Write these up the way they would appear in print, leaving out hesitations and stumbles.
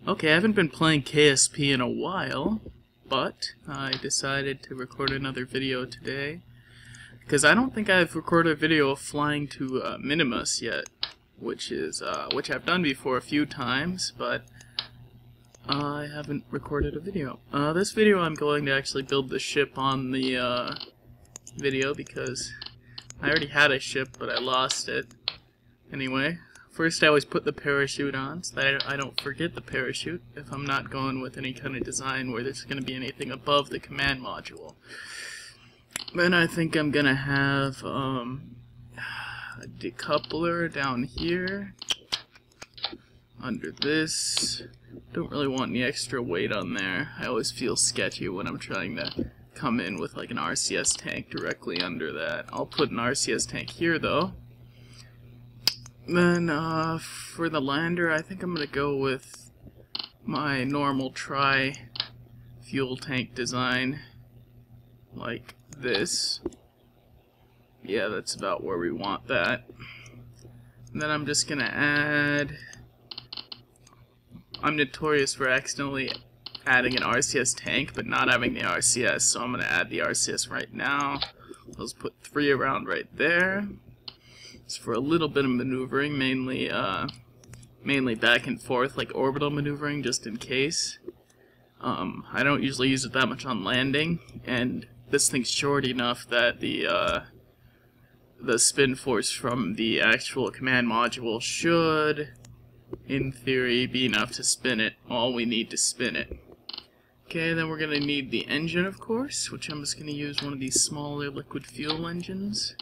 Okay, I haven't been playing KSP in a while, but I decided to record another video today because I don't think I've recorded a video of flying to Minimus yet, which I've done before a few times, but I haven't recorded a video. This video I'm going to actually build the ship on the video because I already had a ship, but I lost it. Anyway, first I always put the parachute on so that I don't forget the parachute if I'm not going with any kind of design where there's going to be anything above the command module. Then I think I'm going to have a decoupler down here under this. Don't really want any extra weight on there. I always feel sketchy when I'm trying to come in with like an RCS tank directly under that. I'll put an RCS tank here though. Then for the lander, I think I'm going to go with my normal tri-fuel tank design like this. Yeah, that's about where we want that. And then I'm just going to add... I'm notorious for accidentally adding an RCS tank but not having the RCS, so I'm going to add the RCS right now. Let's put 3 around right there. It's for a little bit of maneuvering, mainly back and forth, like orbital maneuvering, just in case. I don't usually use it that much on landing, and this thing's short enough that the spin force from the actual command module should, in theory, be enough to spin it, all we need to spin it. Okay, then we're going to need the engine, of course, which I'm just going to use one of these smaller liquid fuel engines.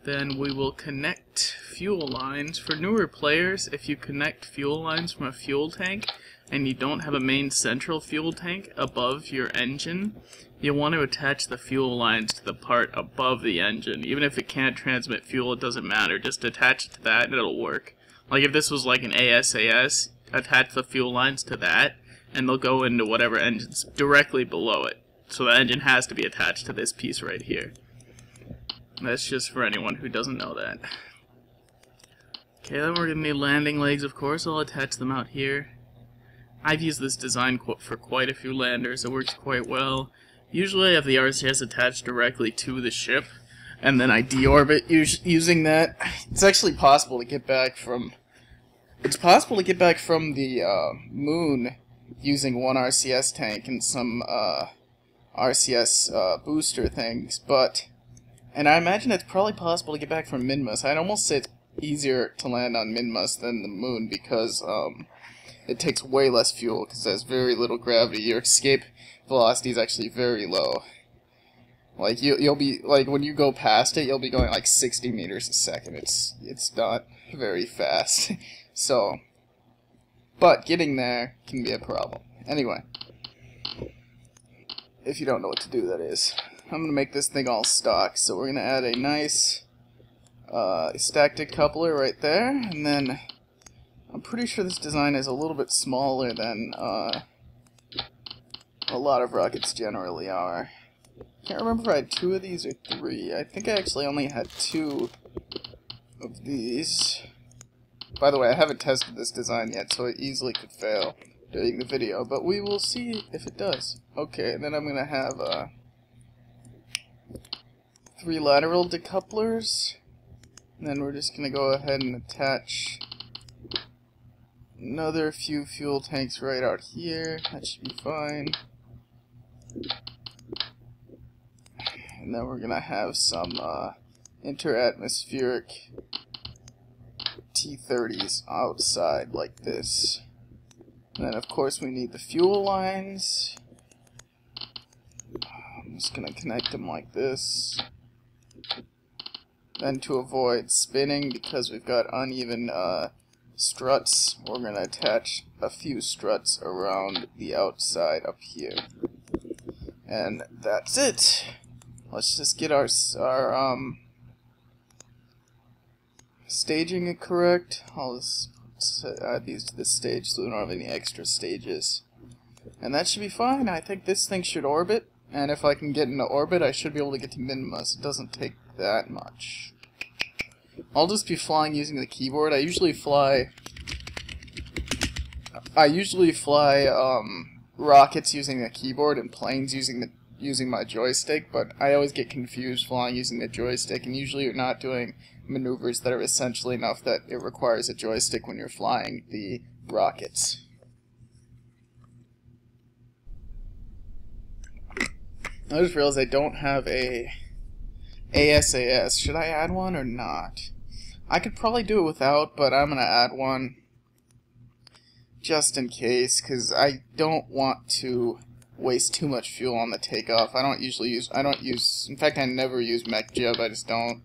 Then we will connect fuel lines. For newer players, if you connect fuel lines from a fuel tank and you don't have a main central fuel tank above your engine, you'll want to attach the fuel lines to the part above the engine. Even if it can't transmit fuel, it doesn't matter. Just attach it to that and it'll work. Like if this was like an ASAS, attach the fuel lines to that and they'll go into whatever engine's directly below it. So the engine has to be attached to this piece right here. That's just for anyone who doesn't know that. Okay, then we're going to need landing legs, of course. I'll attach them out here. I've used this design for quite a few landers. It works quite well. Usually I have the RCS attached directly to the ship, and then I deorbit using that. It's actually possible to get back from... It's possible to get back from the moon using one RCS tank and some RCS booster things, but... And I imagine it's probably possible to get back from Minmus. I'd almost say it's easier to land on Minmus than the moon because it takes way less fuel because it has very little gravity. Your escape velocity is actually very low. Like you'll be like when you go past it, you'll be going like 60 meters a second. It's not very fast. So, but getting there can be a problem. Anyway, if you don't know what to do, that is. I'm going to make this thing all stock, so we're going to add a nice stacked decoupler right there, and then I'm pretty sure this design is a little bit smaller than a lot of rockets generally are. Can't remember if I had 2 of these or 3. I think I actually only had 2 of these. By the way, I haven't tested this design yet, so it easily could fail during the video, but we will see if it does. Okay, then I'm going to have 3 lateral decouplers, and then we're just going to go ahead and attach another few fuel tanks right out here. That should be fine. And then we're going to have some interatmospheric T-30s outside like this. And then of course we need the fuel lines. I'm just going to connect them like this. Then to avoid spinning, because we've got uneven struts, we're going to attach a few struts around the outside up here. And that's it. Let's just get our staging correct. I'll just add these to this stage so we don't have any extra stages. And that should be fine. I think this thing should orbit. And if I can get into orbit, I should be able to get to Minmus. It doesn't take that much. I'll just be flying using the keyboard. I usually fly I usually fly rockets using a keyboard and planes using my joystick, but I always get confused flying using the joystick, and usually you're not doing maneuvers that are essentially enough that it requires a joystick when you're flying the rockets. I just realized I don't have a ASAS. Should I add one or not? I could probably do it without, but I'm gonna add one just in case, because I don't want to waste too much fuel on the takeoff. I don't use, in fact I never use mech jib, I just don't.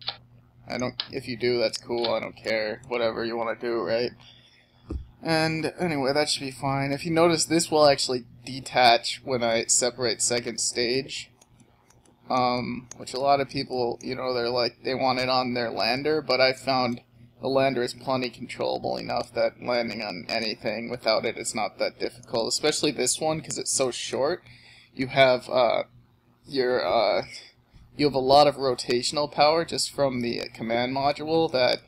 If you do, that's cool, I don't care. Whatever you want to do, right? And anyway, that should be fine. If you notice, this will actually detach when I separate second stage. Which a lot of people, you know, they want it on their lander, but I found the lander is plenty controllable enough that landing on anything without it is not that difficult. Especially this one, because it's so short. You have you have a lot of rotational power just from the command module that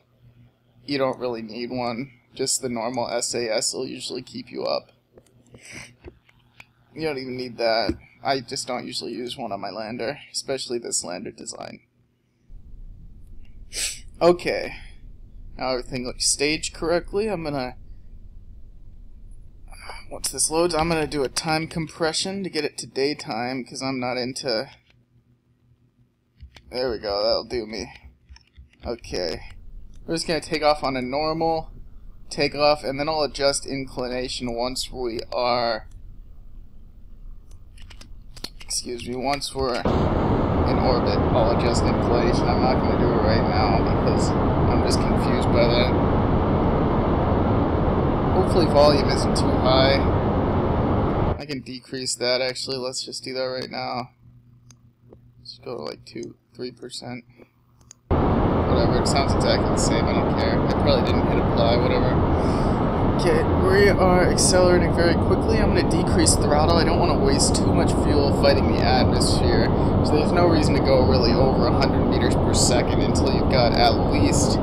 you don't really need one. Just the normal SAS will usually keep you up. You don't even need that. I just don't usually use one on my lander, especially this lander design. Okay, now everything looks staged correctly. I'm gonna, once this loads, I'm gonna do a time compression to get it to daytime, because I'm not into, there we go, that'll do me. Okay, we're just gonna take off on a normal takeoff, and then I'll adjust inclination once we are, once we're in orbit. I'll adjust inclination. I'm not going to do it right now because I'm just confused by that. Hopefully volume isn't too high. I can decrease that actually. Let's just do that right now. Let's go to like 3%. Whatever, it sounds exactly the same, I don't care. I probably didn't hit apply, whatever. Okay, we are accelerating very quickly. I'm going to decrease throttle. I don't want to waste too much fuel fighting the atmosphere. So there's no reason to go really over 100 meters per second until you've got at least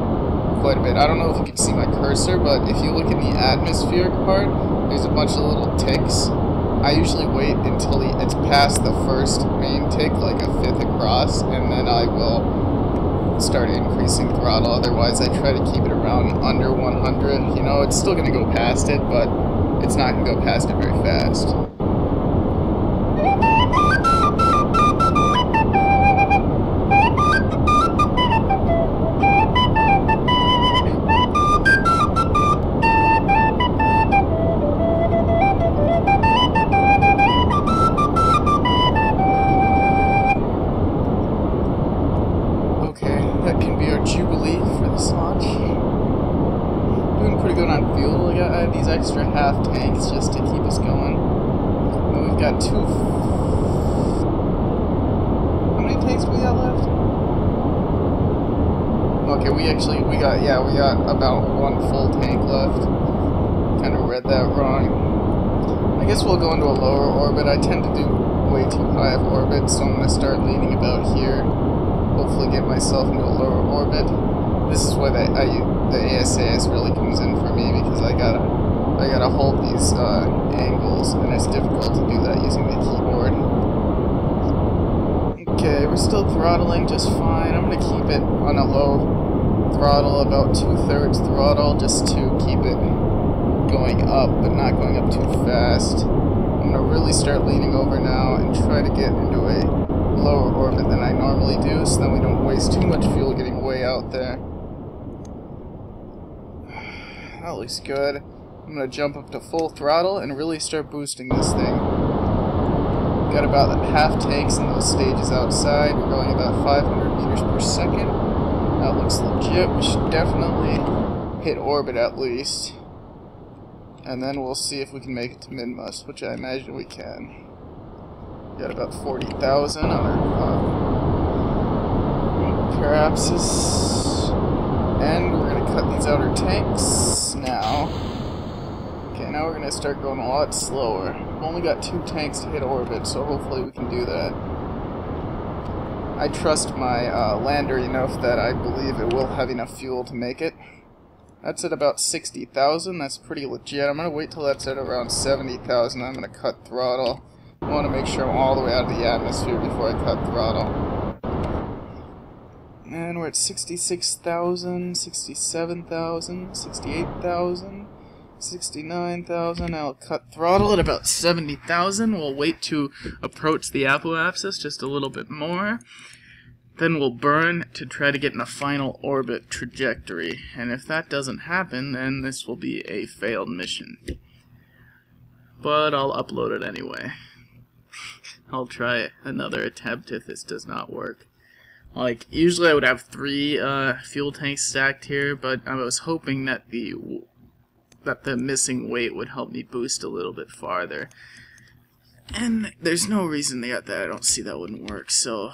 quite a bit. I don't know if you can see my cursor, but if you look in the atmospheric part, there's a bunch of little ticks. I usually wait until it's past the first main tick, like a fifth across, and then I will start increasing throttle. Otherwise I try to keep it around under 100. You know, it's still going to go past it, but it's not going to go past it very fast. These extra half tanks just to keep us going. And we've got how many tanks we got left? Okay, we got about one full tank left. Kind of read that wrong. I guess we'll go into a lower orbit. I tend to do way too high of orbit, so I'm going to start leaning about here. Hopefully get myself into a lower orbit. This is where the ASAS really comes in for me, because I gotta hold these angles, and it's difficult to do that using the keyboard. Okay, we're still throttling just fine. I'm gonna keep it on a low throttle, about 2/3 throttle, just to keep it going up, but not going up too fast. I'm gonna really start leaning over now and try to get into a lower orbit than I normally do, so then we don't waste too much fuel getting way out there. That looks good. I'm going to jump up to full throttle and really start boosting this thing. Got about half tanks in those stages outside. We're going about 500 meters per second. That looks legit. We should definitely hit orbit at least. And then we'll see if we can make it to Minmus, which I imagine we can. Got about 40,000 on our perhaps this. And we're going to cut these outer tanks now. Okay, now we're going to start going a lot slower. We've only got 2 tanks to hit orbit, so hopefully we can do that. I trust my lander enough that I believe it will have enough fuel to make it. That's at about 60,000. That's pretty legit. I'm going to wait till that's at around 70,000. I'm going to cut throttle. I want to make sure I'm all the way out of the atmosphere before I cut throttle. And we're at 66,000, 67,000, 68,000, 69,000. I'll cut throttle at about 70,000. We'll wait to approach the apoapsis just a little bit more. Then we'll burn to try to get in a final orbit trajectory. And if that doesn't happen, then this will be a failed mission. But I'll upload it anyway. I'll try another attempt if this does not work. Like, usually I would have 3 fuel tanks stacked here, but I was hoping that the missing weight would help me boost a little bit farther. And there's no reason that I don't see that wouldn't work, so...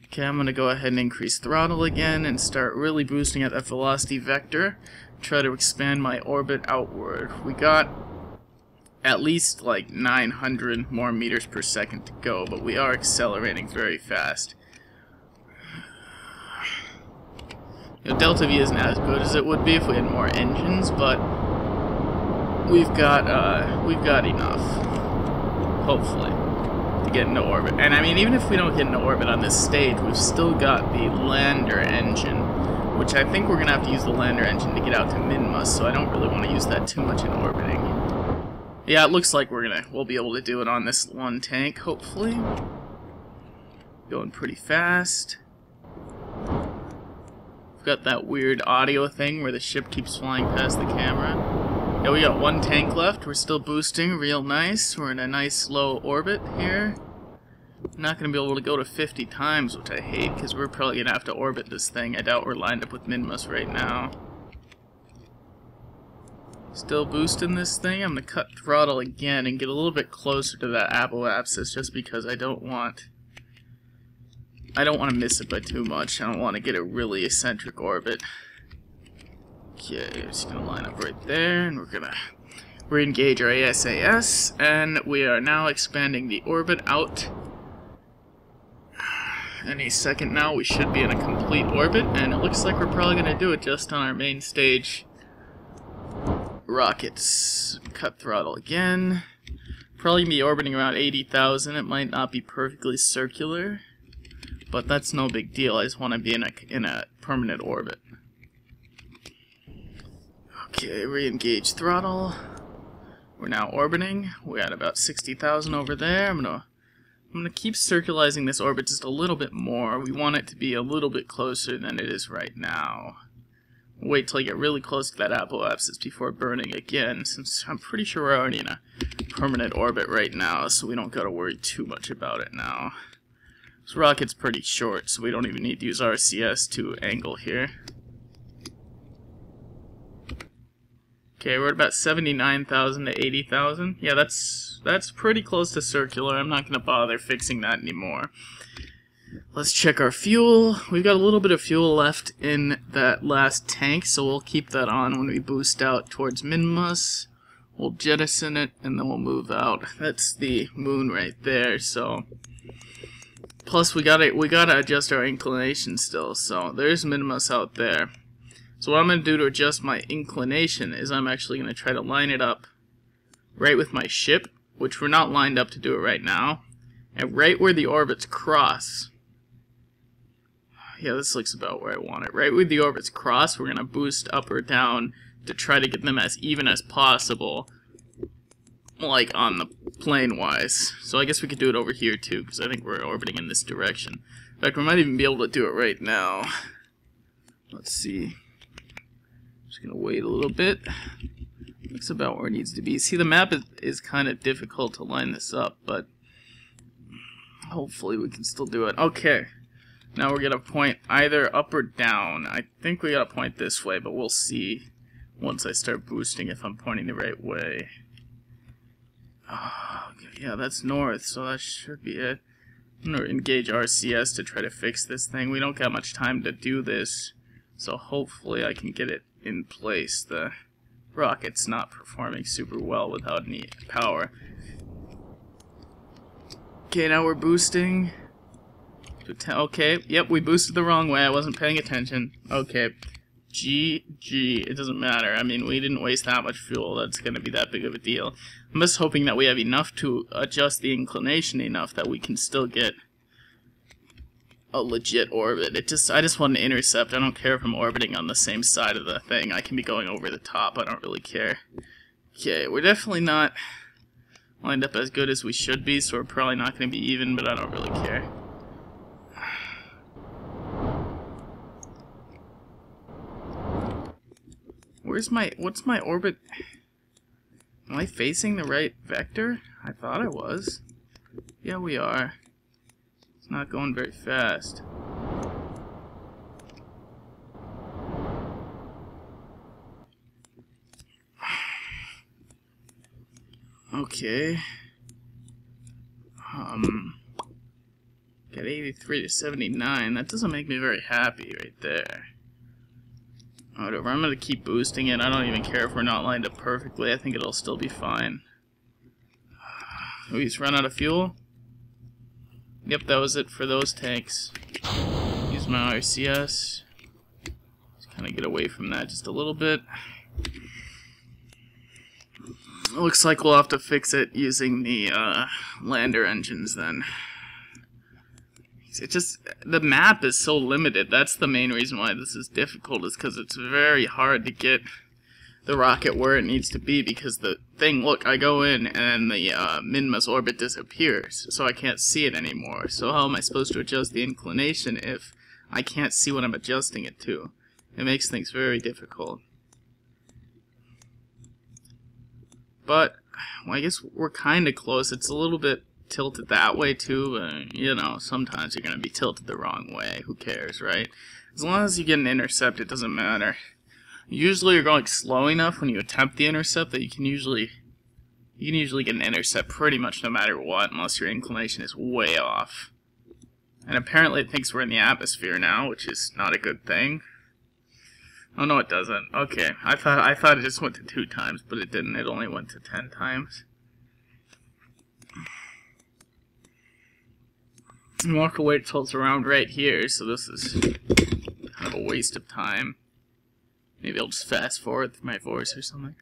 Okay, I'm going to go ahead and increase throttle again and start really boosting at that velocity vector. Try to expand my orbit outward. We got at least like 900 more meters per second to go, but we are accelerating very fast. You know, Delta V isn't as good as it would be if we had more engines, but we've got enough, hopefully, to get into orbit. And I mean, even if we don't get into orbit on this stage, we've still got the lander engine, which I think we're going to have to use the lander engine to get out to Minmus, so I don't really want to use that too much in orbiting. Yeah, it looks like we'll be able to do it on this one tank, hopefully. Going pretty fast. We've got that weird audio thing where the ship keeps flying past the camera. Yeah, we got 1 tank left. We're still boosting real nice. We're in a nice slow orbit here. Not going to be able to go to 50 times, which I hate, because we're probably going to have to orbit this thing. I doubt we're lined up with Minmus right now. Still boosting this thing. I'm going to cut throttle again and get a little bit closer to that apoapsis, just because I don't want to miss it by too much. I don't want to get a really eccentric orbit. Okay, just gonna line up right there, and we're gonna re-engage our ASAS, and we are now expanding the orbit out. Any second now, we should be in a complete orbit, and it looks like we're probably gonna do it just on our main stage rockets. Cut throttle again. Probably gonna be orbiting around 80,000. It might not be perfectly circular, but that's no big deal. I just want to be in a permanent orbit. Okay, re-engage throttle. We're now orbiting. We're at about 60,000 over there. I'm gonna keep circularizing this orbit just a little bit more. We want it to be a little bit closer than it is right now. Wait till I get really close to that apoapsis before burning again, since I'm pretty sure we're already in a permanent orbit right now, so we don't gotta worry too much about it now. This rocket's pretty short, so we don't even need to use RCS to angle here. Okay, we're at about 79,000 to 80,000. Yeah, that's pretty close to circular. I'm not going to bother fixing that anymore. Let's check our fuel. We've got a little bit of fuel left in that last tank, so we'll keep that on when we boost out towards Minmus. We'll jettison it, and then we'll move out. That's the moon right there, so... Plus, we gotta adjust our inclination still, so there's Minimus out there. So what I'm going to do to adjust my inclination is I'm actually going to try to line it up right with my ship, which we're not lined up to do it right now, and right where the orbits cross. Yeah, this looks about where I want it. Right where the orbits cross, we're going to boost up or down to try to get them as even as possible, like on the plane-wise. So I guess we could do it over here too, because I think we're orbiting in this direction. In fact, we might even be able to do it right now. Let's see. Just gonna wait a little bit. Looks about where it needs to be. See, the map is kind of difficult to line this up, but hopefully we can still do it. Okay, now we're gonna point either up or down. I think we gotta point this way, but we'll see once I start boosting if I'm pointing the right way. Oh, okay. Yeah, that's north, so that should be it. I'm gonna engage RCS to try to fix this thing. We don't got much time to do this, so hopefully I can get it in place. The rocket's not performing super well without any power. Okay, now we're boosting. Okay, yep, we boosted the wrong way. I wasn't paying attention. Okay, GG. It doesn't matter. I mean, we didn't waste that much fuel. That's going to be that big of a deal. I'm just hoping that we have enough to adjust the inclination enough that we can still get a legit orbit. I just want to intercept. I don't care if I'm orbiting on the same side of the thing. I can be going over the top. I don't really care. Okay, we're definitely not lined up as good as we should be, so we're probably not going to be even, but I don't really care. What's my orbit? Am I facing the right vector? I thought I was. Yeah, we are. It's not going very fast. Okay. Got 83 to 79. That doesn't make me very happy right there. Whatever, I'm gonna keep boosting it. I don't even care if we're not lined up perfectly. I think it'll still be fine. We just run out of fuel? Yep, that was it for those tanks. Use my RCS. Just kind of get away from that just a little bit. Looks like we'll have to fix it using the lander engines then. It just, the map is so limited. That's the main reason why this is difficult, is because it's very hard to get the rocket where it needs to be, because the thing, look, I go in and the Minmus orbit disappears, so I can't see it anymore. So how am I supposed to adjust the inclination if I can't see what I'm adjusting it to? It makes things very difficult. But, well, I guess we're kind of close. It's a little bit tilted that way too, but, you know, sometimes you're going to be tilted the wrong way. Who cares, right? As long as you get an intercept, it doesn't matter. Usually you're going slow enough when you attempt the intercept that you can usually get an intercept pretty much no matter what, unless your inclination is way off. And apparently it thinks we're in the atmosphere now, which is not a good thing. Oh no, it doesn't. Okay, I thought it just went to 2 times, but it didn't. It only went to 10 times. And we'll have to wait till it's around right here, so this is kind of a waste of time. Maybe I'll just fast forward through my voice or something.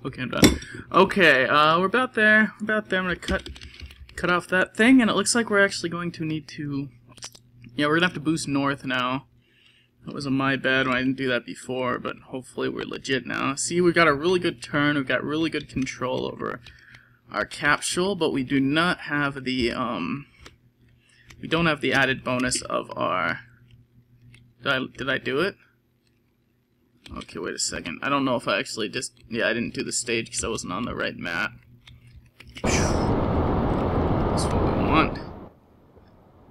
Okay, I'm done. Okay, we're about there. I'm gonna cut off that thing, and it looks like we're actually going to need to... Yeah, we're gonna have to boost north now. That was my bad when I didn't do that before, but hopefully we're legit now. See, we got a really good turn. We've got really good control over our capsule, but we do not have the we don't have the added bonus of our... Did I do it? Okay, wait a second. I don't know if I actually just... Yeah, I didn't do the stage because I wasn't on the right map. That's what we want.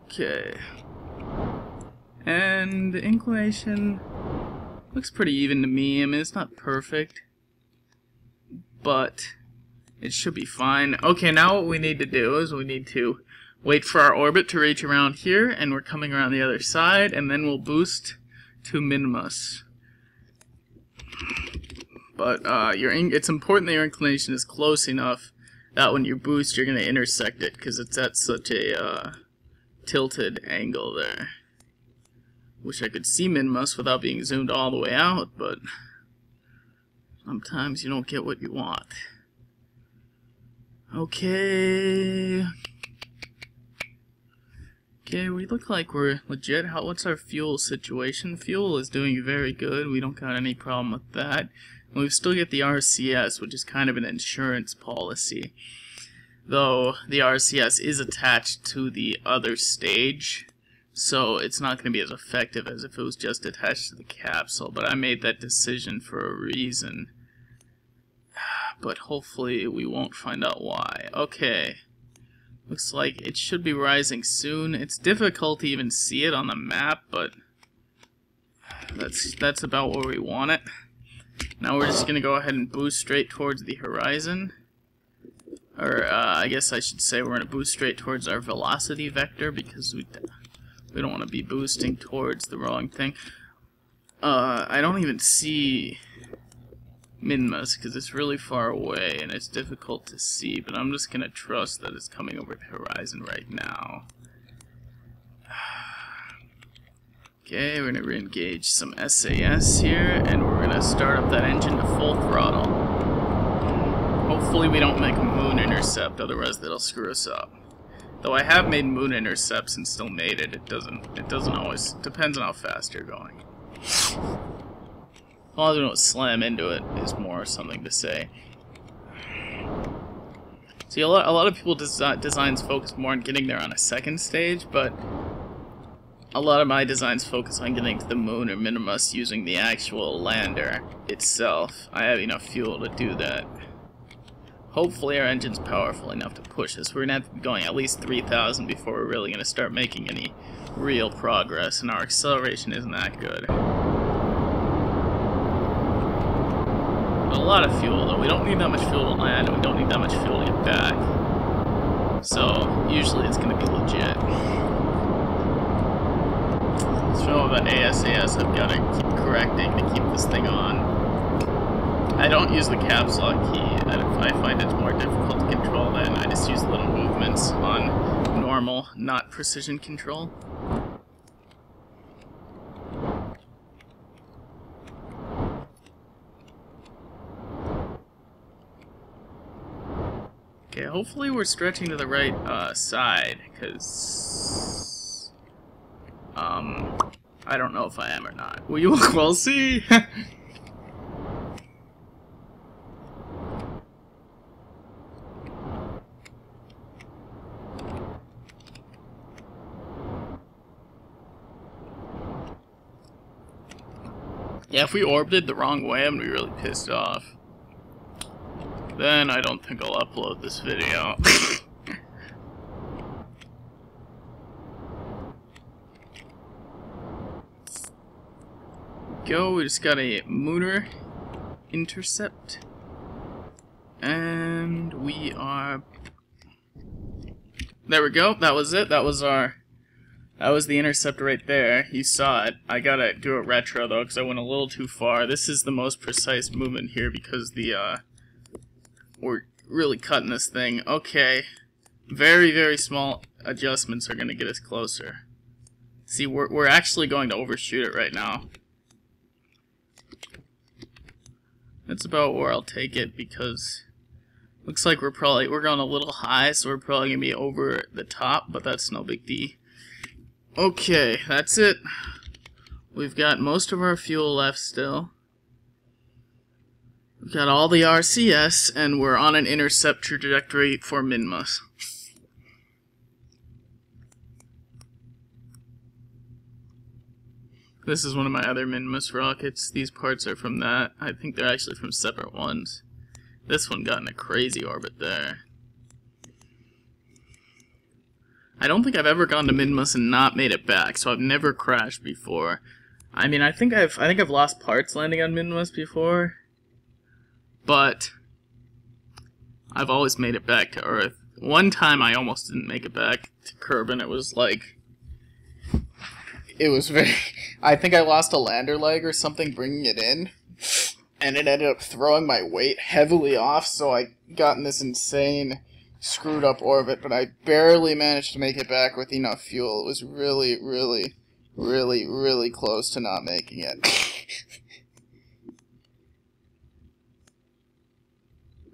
Okay. And the inclination looks pretty even to me. I mean, it's not perfect, but it should be fine. Okay, now what we need to do is we need to wait for our orbit to reach around here, and we're coming around the other side, and then we'll boost to Minmus. But it's important that your inclination is close enough that when you boost, you're going to intersect it, because it's at such a tilted angle there. Wish I could see Minmus without being zoomed all the way out, but sometimes you don't get what you want. Okay. Okay, we look like we're legit. What's our fuel situation? Fuel is doing very good. We don't got any problem with that. And we still get the RCS, which is kind of an insurance policy. Though the RCS is attached to the other stage, so it's not going to be as effective as if it was just attached to the capsule. But I made that decision for a reason. But hopefully we won't find out why. Okay. Looks like it should be rising soon. It's difficult to even see it on the map, but that's about where we want it. Now we're just gonna go ahead and boost straight towards the horizon. Or, I guess I should say we're gonna boost straight towards our velocity vector because we don't want to be boosting towards the wrong thing. I don't even see Minmus because it's really far away and it's difficult to see, but I'm just gonna trust that it's coming over the horizon right now. Okay, we're gonna re-engage some SAS here, and we're gonna start up that engine to full throttle. Hopefully we don't make a moon intercept, otherwise that'll screw us up. Though I have made moon intercepts and still made it. It doesn't always, depends on how fast you're going. As long as we don't slam into it is more something to say. See, a lot of people designs focus more on getting there on a second stage, but a lot of my designs focus on getting to the moon or Minimus using the actual lander itself. I have enough fuel to do that. Hopefully our engine's powerful enough to push us. We're going to have to be going at least 3,000 before we're really going to start making any real progress, and our acceleration isn't that good. But a lot of fuel, though. We don't need that much fuel to land, and we don't need that much fuel to get back. So, usually it's going to be legit. So that ASAS I've got to keep correcting to keep this thing on. I don't use the caps lock key. I find it's more difficult to control then. I just use little movements on normal, not precision control. Okay, hopefully we're stretching to the right side, because I don't know if I am or not. We'll see. Yeah, if we orbited the wrong way, I'm gonna be really pissed off. Then I don't think I'll upload this video. Go, we just got a mooner intercept. And we are... There we go, that was it, that was the intercept right there. You saw it. I gotta do a retro though, because I went a little too far. This is the most precise movement here because we're really cutting this thing. Okay. Very, very small adjustments are gonna get us closer. See, we're actually going to overshoot it right now. That's about where I'll take it because looks like we're going a little high, so we're probably gonna be over the top, but that's no big deal. Okay, that's it. We've got most of our fuel left still. We've got all the RCS, and we're on an intercept trajectory for Minmus. This is one of my other Minmus rockets. These parts are from that. I think they're actually from separate ones. This one got in a crazy orbit there. I don't think I've ever gone to Minmus and not made it back, so I've never crashed before. I mean, I think I've lost parts landing on Minmus before, but I've always made it back to Earth. One time I almost didn't make it back to Kerbal. It was very... I think I lost a lander leg or something bringing it in, and it ended up throwing my weight heavily off, so I got in this insane screwed up orbit, but I barely managed to make it back with enough fuel. It was really, really, really, really close to not making it.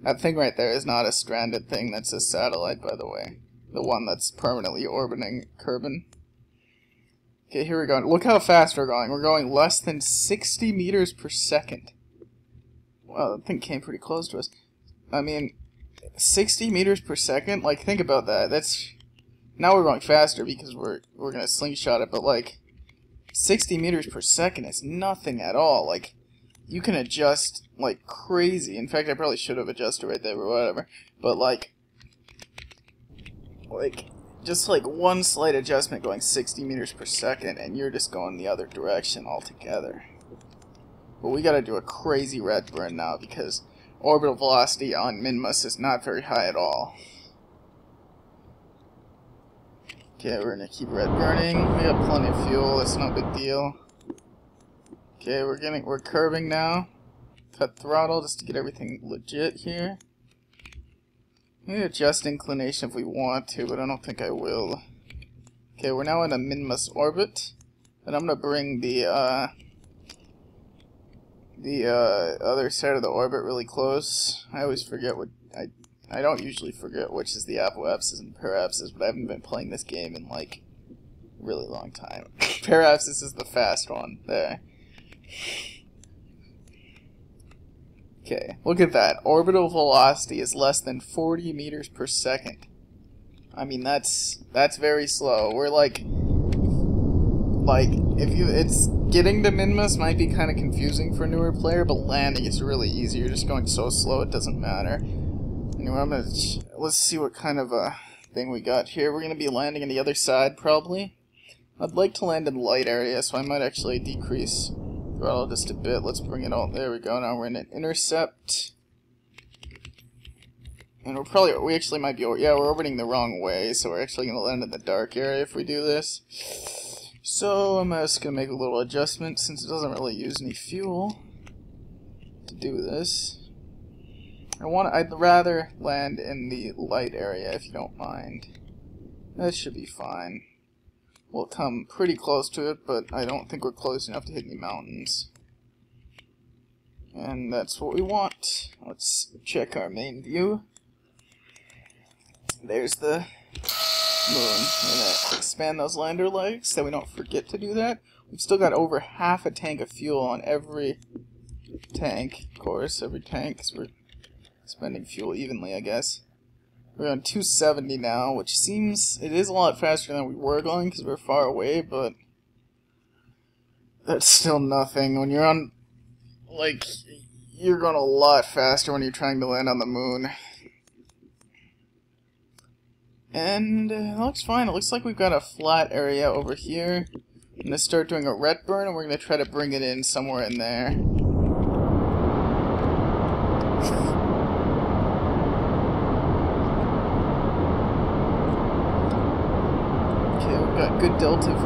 That thing right there is not a stranded thing, that's a satellite, by the way. The one that's permanently orbiting Kerbal. Okay, here we go. Look how fast we're going. We're going less than 60 meters per second. Wow, that thing came pretty close to us. I mean, 60 meters per second? Like, think about that. That's... Now we're going faster because we're gonna slingshot it, but like, 60 meters per second is nothing at all. Like, you can adjust like crazy. In fact, I probably should have adjusted right there, but whatever. But like, just like one slight adjustment going 60 meters per second, and you're just going the other direction altogether. But we gotta do a crazy red burn now because orbital velocity on Minmus is not very high at all. Okay, we're gonna keep red burning. We got plenty of fuel, that's no big deal. Okay, we're curving now. Cut throttle just to get everything legit here. We can adjust inclination if we want to, but I don't think I will. Okay, we're now in a Minmus orbit, and I'm gonna bring the other side of the orbit really close. I always forget what I don't usually forget which is the apoapsis and paraapsis, but I haven't been playing this game in like a really long time. Paraapsis is the fast one there. Okay, look at that. Orbital velocity is less than 40 meters per second. I mean, that's very slow. We're like it's getting to Minmus might be kind of confusing for a newer player, but landing is really easy. You're just going so slow it doesn't matter. Anyway, let's see what kind of a thing we got here. We're gonna be landing on the other side probably. I'd like to land in the light area, so I might actually decrease throttle just a bit. Let's bring it all. There we go. Now we're in an intercept. And we actually might be, yeah, we're orbiting the wrong way, so we're actually going to land in the dark area if we do this. So I'm just going to make a little adjustment since it doesn't really use any fuel to do this. I'd rather land in the light area if you don't mind. That should be fine. We'll come pretty close to it, but I don't think we're close enough to hit any mountains. And that's what we want. Let's check our main view. There's the moon. We're going to expand those lander legs so we don't forget to do that. We've still got over half a tank of fuel on every tank, of course, every tank, because we're spending fuel evenly, I guess. We're on 270 now, which seems, it is a lot faster than we were going because we're far away, but that's still nothing. When you're on, like, you're going a lot faster when you're trying to land on the moon. And it looks fine. It looks like we've got a flat area over here. I'm going to start doing a red burn, and we're going to try to bring it in somewhere in there. Got good delta V.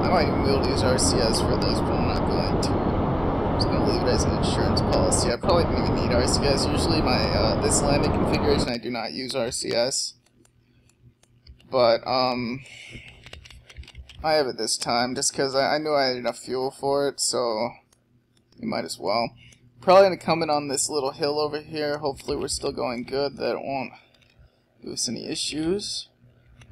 I might even be able to use RCS for this, but I'm not going to. I'm just going to leave it as an insurance policy. I probably don't even need RCS. Usually my this landing configuration I do not use RCS. But I have it this time just because I knew I had enough fuel for it, so we might as well. Probably going to come in on this little hill over here. Hopefully we're still going good. That it won't give us any issues.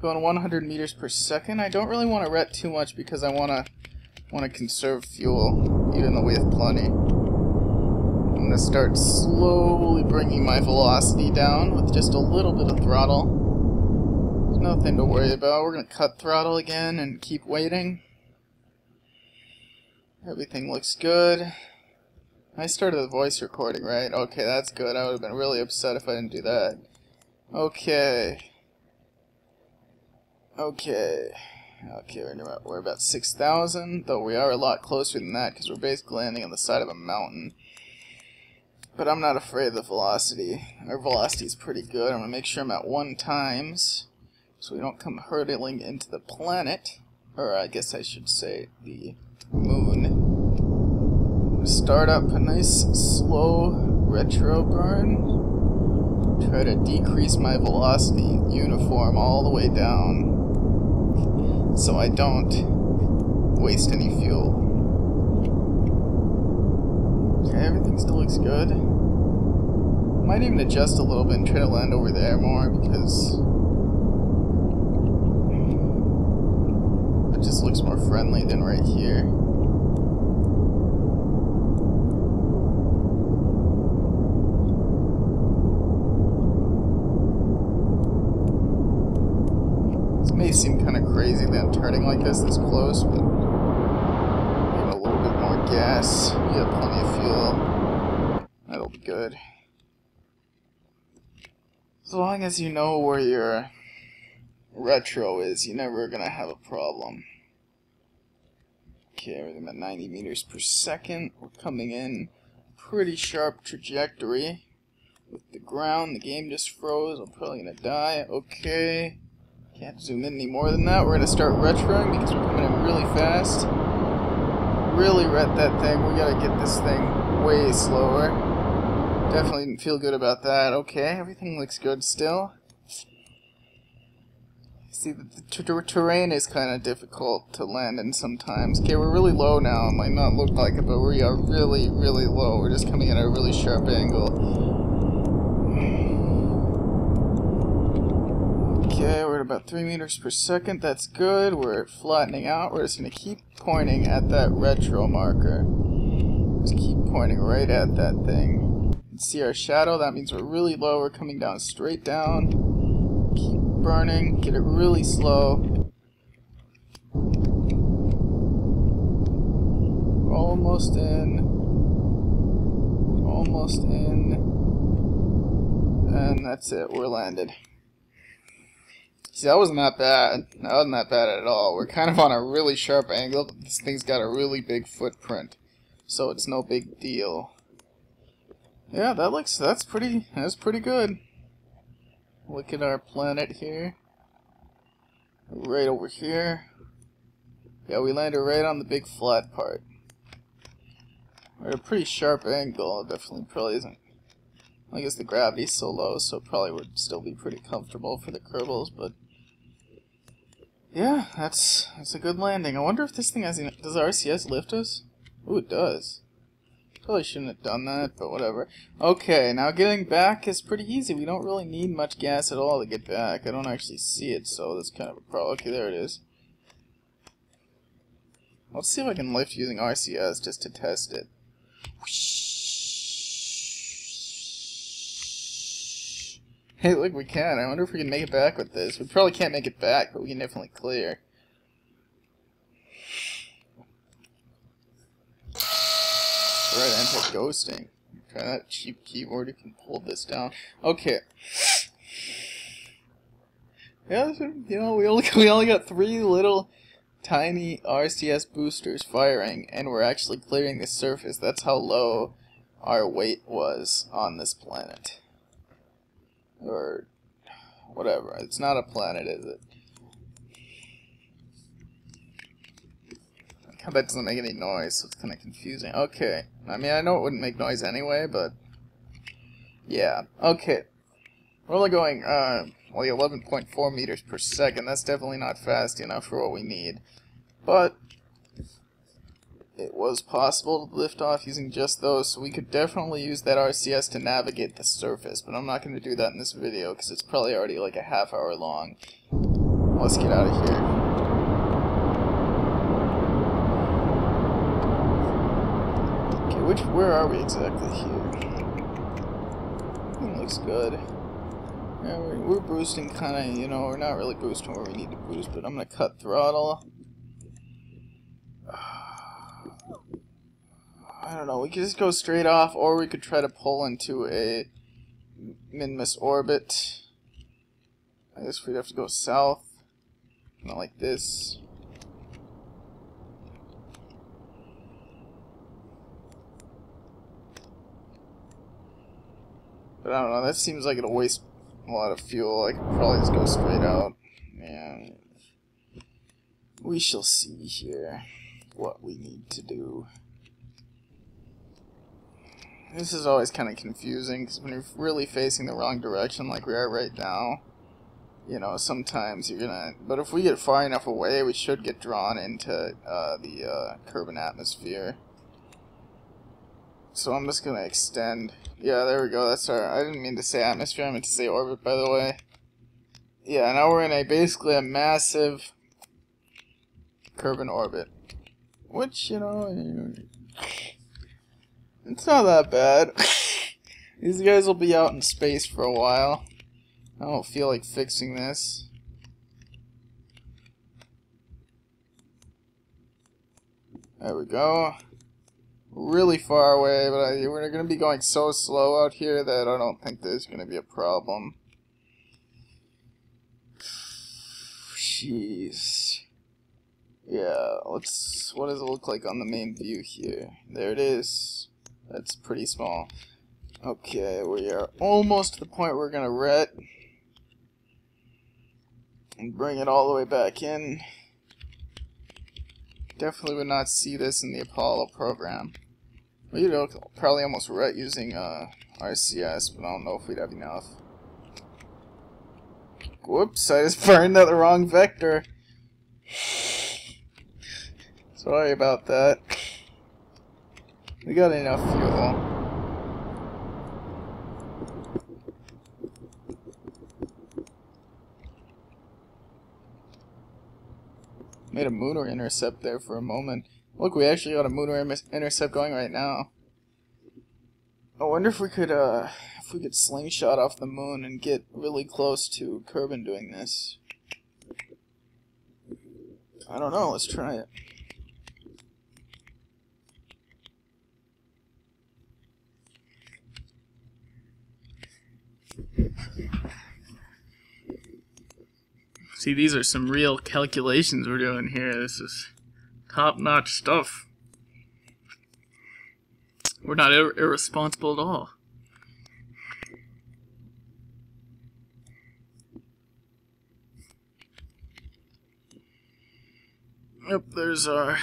Going 100 meters per second. I don't really want to ret too much because I want to conserve fuel, even though we have plenty. I'm going to start slowly bringing my velocity down with just a little bit of throttle. There's nothing to worry about. We're going to cut throttle again and keep waiting. Everything looks good. I started the voice recording, right? Okay, that's good. I would have been really upset if I didn't do that. Okay. Okay, we're about 6,000, though we are a lot closer than that because we're basically landing on the side of a mountain. But I'm not afraid of the velocity. Our velocity is pretty good. I'm going to make sure I'm at 1 times so we don't come hurtling into the planet, or I guess I should say the moon. I'm going to start up a nice slow retro burn. Try to decrease my velocity uniform all the way down, so I don't waste any fuel. Okay, everything still looks good. Might even adjust a little bit and try to land over there more because it just looks more friendly than right here. May seem kind of crazy that I'm turning like this close, but give it a little bit more gas. We got plenty of fuel. That'll be good. As long as you know where your retro is, you're never gonna have a problem. Okay, we're at 90 meters per second. We're coming in pretty sharp trajectory. With the ground, the game just froze. I'm probably gonna die. Okay. Can't zoom in any more than that. We're gonna start retroing because we're coming in really fast. Really ret that thing. We gotta get this thing way slower. Definitely didn't feel good about that. Okay, everything looks good still. See, the terrain is kind of difficult to land in sometimes. Okay, we're really low now. It might not look like it, but we are really, really low. We're just coming at a really sharp angle. Okay, we're at about 3 meters per second. That's good. We're flattening out. We're just going to keep pointing at that retro marker. Just keep pointing right at that thing. You can see our shadow. That means we're really low. We're coming down straight down. Keep burning, get it really slow. Almost in. Almost in. And that's it, we're landed. See, that wasn't that bad. That wasn't that bad at all. We're kind of on a really sharp angle, but this thing's got a really big footprint. So it's no big deal. Yeah, that's pretty good. Look at our planet here. Right over here. Yeah, we landed right on the big flat part. We're at a pretty sharp angle. Definitely probably isn't. I guess the gravity's so low, so it probably would still be pretty comfortable for the Kerbals, but yeah, that's a good landing. I wonder if this thing has any, does RCS lift us? Ooh, it does. Probably shouldn't have done that, but whatever. Okay, now getting back is pretty easy. We don't really need much gas at all to get back. I don't actually see it, so that's kind of a problem. Okay, there it is. Let's see if I can lift using RCS just to test it. Hey, look, we can. I wonder if we can make it back with this. We probably can't make it back, but we can definitely clear. Right, anti-ghosting. Try that cheap keyboard, you can pull this down. Okay. Yeah, you know, we only got 3 little tiny RCS boosters firing, and we're actually clearing the surface. That's how low our weight was on this planet. Or whatever. It's not a planet, is it? That doesn't make any noise, so it's kind of confusing. Okay. I mean, I know it wouldn't make noise anyway, but yeah. Okay. We're only going, like 11.4 meters per second. That's definitely not fast enough for what we need. But it was possible to lift off using just those, so we could definitely use that RCS to navigate the surface. But I'm not going to do that in this video, because it's probably already like a half hour long. Let's get out of here. Where are we exactly here? Everything looks good. Yeah, we're boosting kind of, you know, we're not really boosting where we need to boost, but I'm going to cut throttle. I don't know, we could just go straight off, or we could try to pull into a Minmus orbit. I guess we'd have to go south, kind of like this. But I don't know, that seems like it'll waste a lot of fuel. I could probably just go straight out. Yeah. We shall see here what we need to do. This is always kind of confusing, because when you're really facing the wrong direction like we are right now, you know, sometimes you're gonna... But if we get far enough away, we should get drawn into the Kerbal atmosphere. So I'm just gonna extend. Yeah, there we go. That's our. I didn't mean to say atmosphere. I meant to say orbit, by the way. Yeah, now we're in basically a massive Kerbal orbit, which, you know, it's not that bad. These guys will be out in space for a while. I don't feel like fixing this. There we go. Really far away, but we're going to be going so slow out here that I don't think there's going to be a problem. Jeez. Yeah, what does it look like on the main view here? There it is. That's pretty small. Okay, we are almost to the point we're gonna ret. And bring it all the way back in. Definitely would not see this in the Apollo program. We'd probably almost ret using RCS, but I don't know if we'd have enough. Whoops, I just burned out the wrong vector. Sorry about that. We got enough fuel. Made a lunar intercept there for a moment. Look, we actually got a lunar intercept going right now. I wonder if we could slingshot off the moon and get really close to Kerbal doing this. I don't know, let's try it. See, these are some real calculations we're doing here. This is top-notch stuff. We're not irresponsible at all. Yep, there's our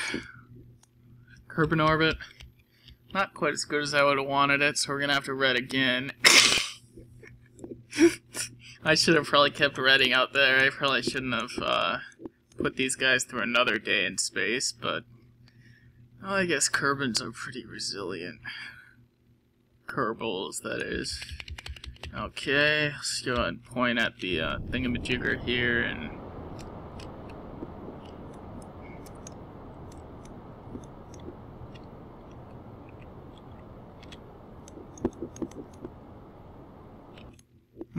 Kerbal orbit. Not quite as good as I would have wanted it, so we're gonna have to red again. I should have probably kept redding out there. I probably shouldn't have put these guys through another day in space, but well, I guess Kerbals are pretty resilient. Kerbals, that is. Okay, let's go ahead and point at the thingamajigger here and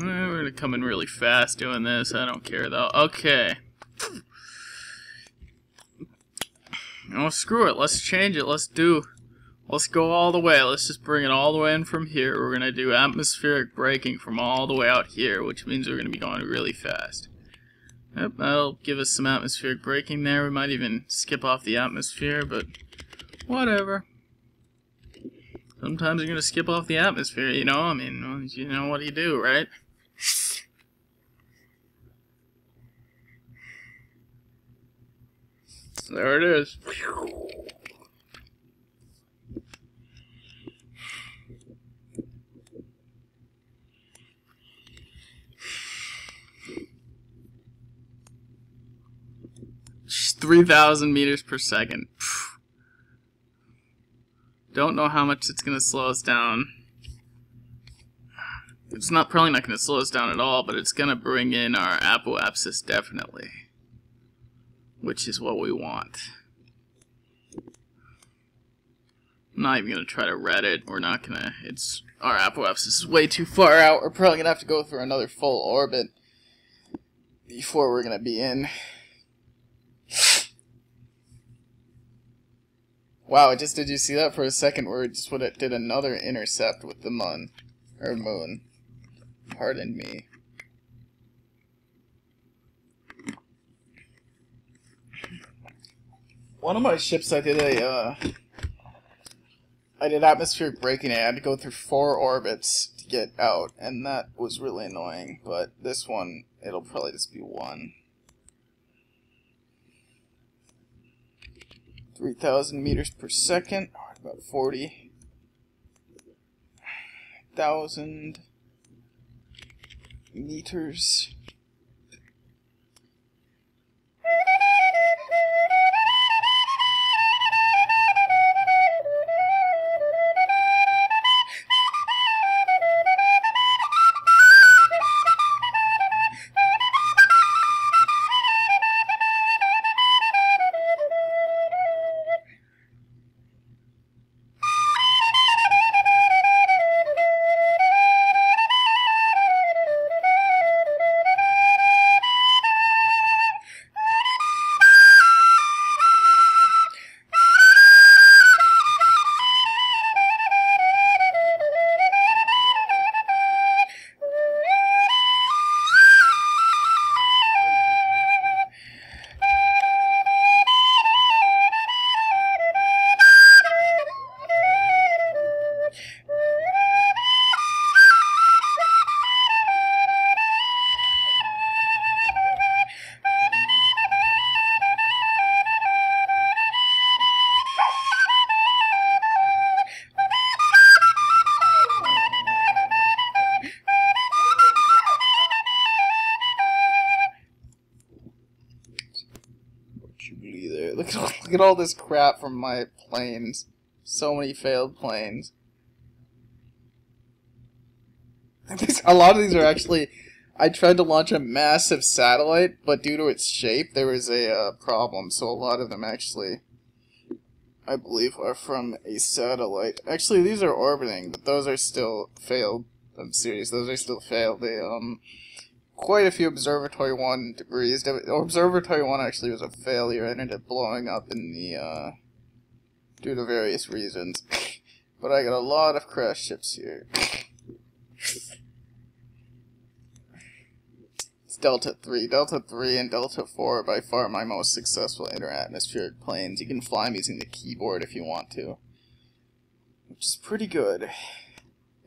we're gonna come in really fast doing this. I don't care though. Okay. Oh, screw it. Let's change it. Let's go all the way. Let's just bring it all the way in from here. We're gonna do atmospheric braking from all the way out here, which means we're gonna be going really fast. Yep, that'll give us some atmospheric braking there. We might even skip off the atmosphere, but whatever. Sometimes you're gonna skip off the atmosphere, you know? I mean, you know what do you do, right? There it is. Just 3,000 meters per second. Don't know how much it's gonna slow us down. It's probably not gonna slow us down at all, but it's gonna bring in our apoapsis definitely, which is what we want. I'm not even gonna try to red it. We're not gonna. Our apoapsis is way too far out. We're probably gonna have to go through another full orbit before we're gonna be in. Wow, did you see that for a second where it just did another intercept with the moon. Pardon me. One of my ships I did atmospheric braking. I had to go through 4 orbits to get out, and that was really annoying, but this one, it'll probably just be 1. 3,000 meters per second, about 40,000 meters. Jubilee there. Look at all this crap from my planes. So many failed planes. A lot of these are actually... I tried to launch a massive satellite, but due to its shape, there was a problem. So a lot of them actually, I believe, are from a satellite. Actually, these are orbiting, but those are still failed. I'm serious, those are still failed. They, quite a few Observatory 1 debris. Observatory 1 actually was a failure. It ended up blowing up in the, due to various reasons. But I got a lot of crash ships here. Delta 3. Delta 3 and Delta 4 are by far my most successful interatmospheric planes. You can fly them using the keyboard if you want to, which is pretty good.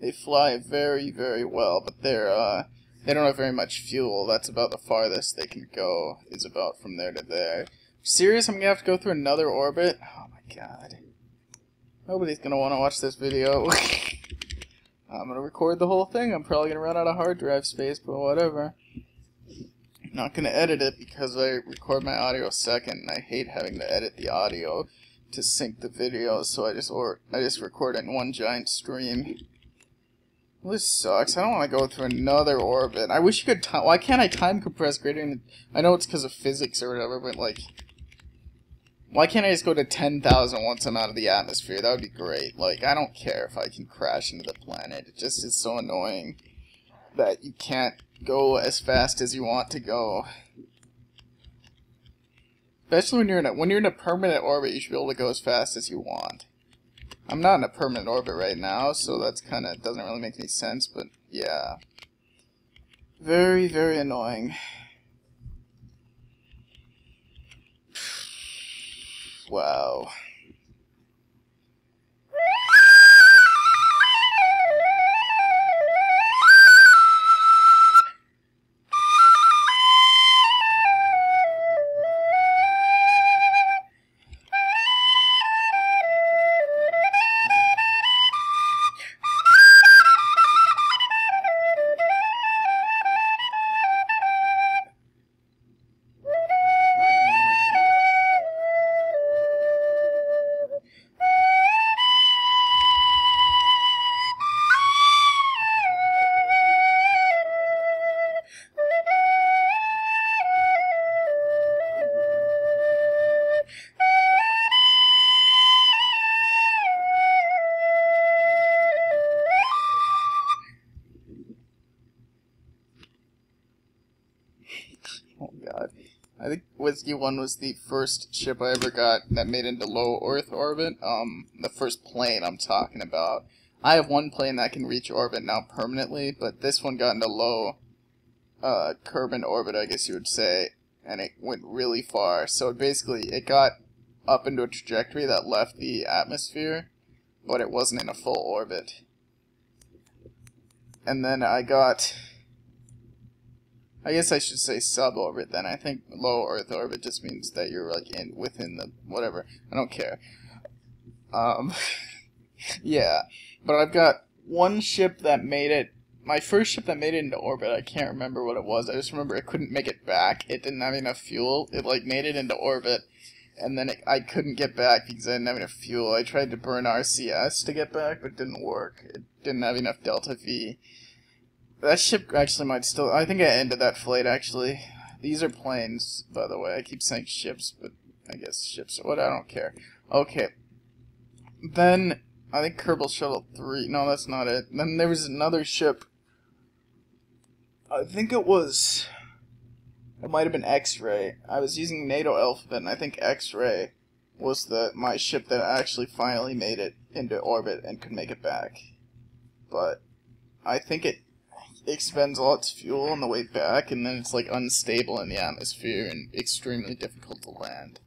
They fly very, very well, but they don't have very much fuel. That's about the farthest they can go, is about from there to there. Serious? I'm gonna have to go through another orbit? Oh my god. Nobody's gonna want to watch this video. I'm gonna record the whole thing. I'm probably gonna run out of hard drive space, but whatever. Not going to edit it because I record my audio second, and I hate having to edit the audio to sync the video, so I just record it in one giant stream. Well, this sucks. I don't want to go through another orbit. I wish you could time... Why can't I time compress gradient? I know it's because of physics or whatever, but like... Why can't I just go to 10,000 once I'm out of the atmosphere? That would be great. Like, I don't care if I can crash into the planet. It just is so annoying that you can't go as fast as you want to go. Especially when you're in a permanent orbit, you should be able to go as fast as you want. I'm not in a permanent orbit right now, so that's kind of doesn't really make any sense, but yeah. Very, very annoying. Wow. Oh god. I think Whiskey 1 was the first ship I ever got that made into low Earth orbit. The first plane I'm talking about. I have one plane that can reach orbit now permanently, but this one got into low Kerbal orbit, I guess you would say, and it went really far. So it got up into a trajectory that left the atmosphere, but it wasn't in a full orbit. And then I got... I guess I should say suborbit then. I think low Earth orbit just means that you're like within the whatever. I don't care. Yeah, but I've got one ship that made it. My first ship that made it into orbit. I can't remember what it was. I just remember it couldn't make it back. It didn't have enough fuel. It like made it into orbit, and then I couldn't get back because I didn't have enough fuel. I tried to burn RCS to get back, but it didn't work. It didn't have enough delta V. That ship actually might still... I think I ended that flight, actually. These are planes, by the way. I keep saying ships, but I guess ships are what? I don't care. Okay. Then, I think Kerbal Shuttle 3... No, that's not it. Then there was another ship. I think it was... It might have been X-Ray. I was using NATO alphabet, and I think X-Ray was my ship that actually finally made it into orbit and could make it back. But I think it expends all its fuel on the way back, and then it's like unstable in the atmosphere and extremely difficult to land.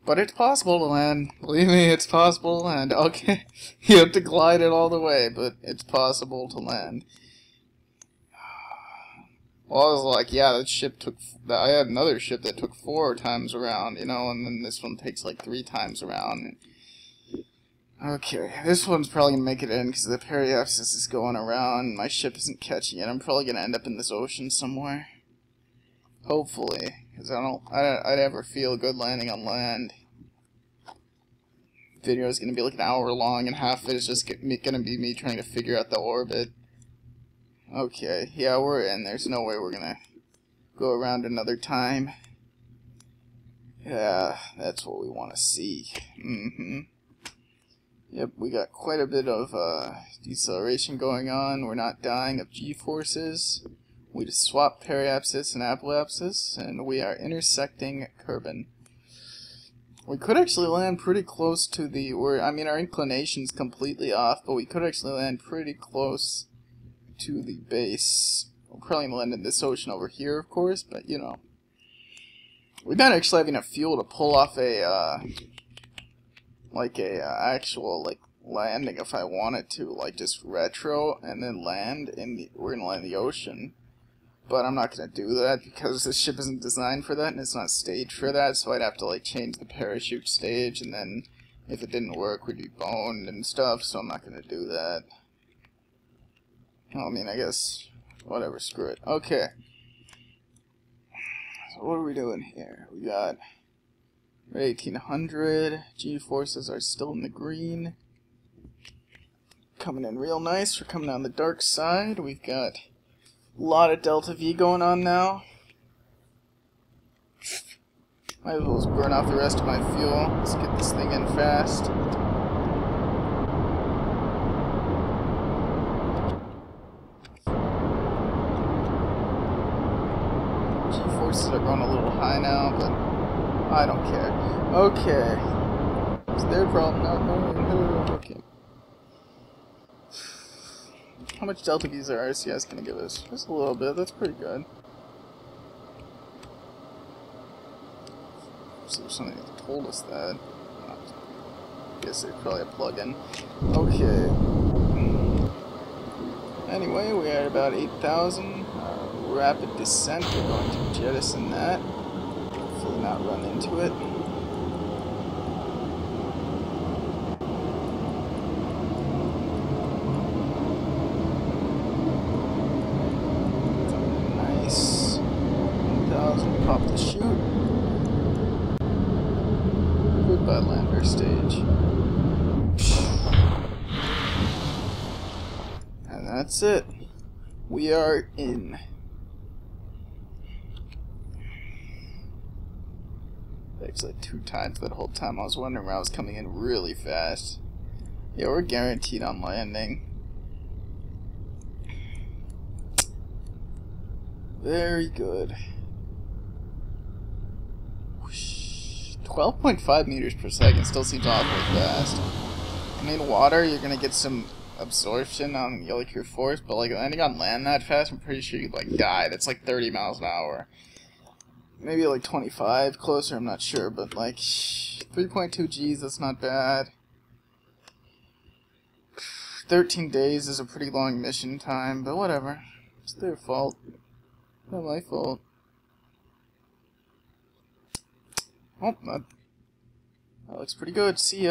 But it's possible to land. Believe me, it's possible to land. Okay, you have to glide it all the way, but it's possible to land. Well, I was like, yeah, that ship took... I had another ship that took 4 times around, you know, and then this one takes like 3 times around. Okay, this one's probably going to make it in because the periapsis is going around. My ship isn't catching it. I'm probably going to end up in this ocean somewhere. Hopefully, because I'd ever feel good landing on land. Video is gonna be like an hour long, and half of it is just gonna be me trying to figure out the orbit. Okay, yeah, we're in. There's no way we're gonna go around another time. Yeah, that's what we want to see. Yep, we got quite a bit of deceleration going on. We're not dying of g-forces. We just swapped periapsis and apoapsis, and we are intersecting Kerbal. We could actually land pretty close to the... I mean, our inclination's completely off, but we could actually land pretty close to the base. We'll probably land in this ocean over here, of course, but, you know. We might actually have enough fuel to pull off a, actual, landing if I wanted to. Like, just retro and then land in the... We're gonna land in the ocean. But I'm not going to do that because this ship isn't designed for that and it's not staged for that, so I'd have to like change the parachute stage, and then if it didn't work we'd be boned and stuff, so I'm not going to do that. Well, I mean, I guess, whatever, screw it. Okay. So what are we doing here? We got 1800, G-forces are still in the green. Coming in real nice, we're coming on the dark side, we've got a lot of delta V going on now. Might as well just burn off the rest of my fuel. Let's get this thing in fast. G-forces are going a little high now, but I don't care. Okay. It's their problem, not mine. Okay. How much delta V is our RCS going to give us? Just a little bit, that's pretty good. So there's something that told us that. I guess there's probably a plug-in. Okay. Anyway, we are at about 8,000. Rapid descent, we're going to jettison that. Hopefully not run into it. Pop the chute. Goodbye, lander stage. And that's it. We are in. Actually, 2 times that whole time. I was wondering where I was coming in really fast. Yeah, we're guaranteed on landing. Very good. 12.5 meters per second still seems awfully fast. I mean, water, you're gonna get some absorption on like your force, but like landing on land that fast, I'm pretty sure you'd like die. That's like 30 miles an hour. Maybe like 25 closer, I'm not sure, but like 3.2 Gs, that's not bad. 13 days is a pretty long mission time, but whatever. It's their fault. Not my fault. Oh, that looks pretty good. See ya.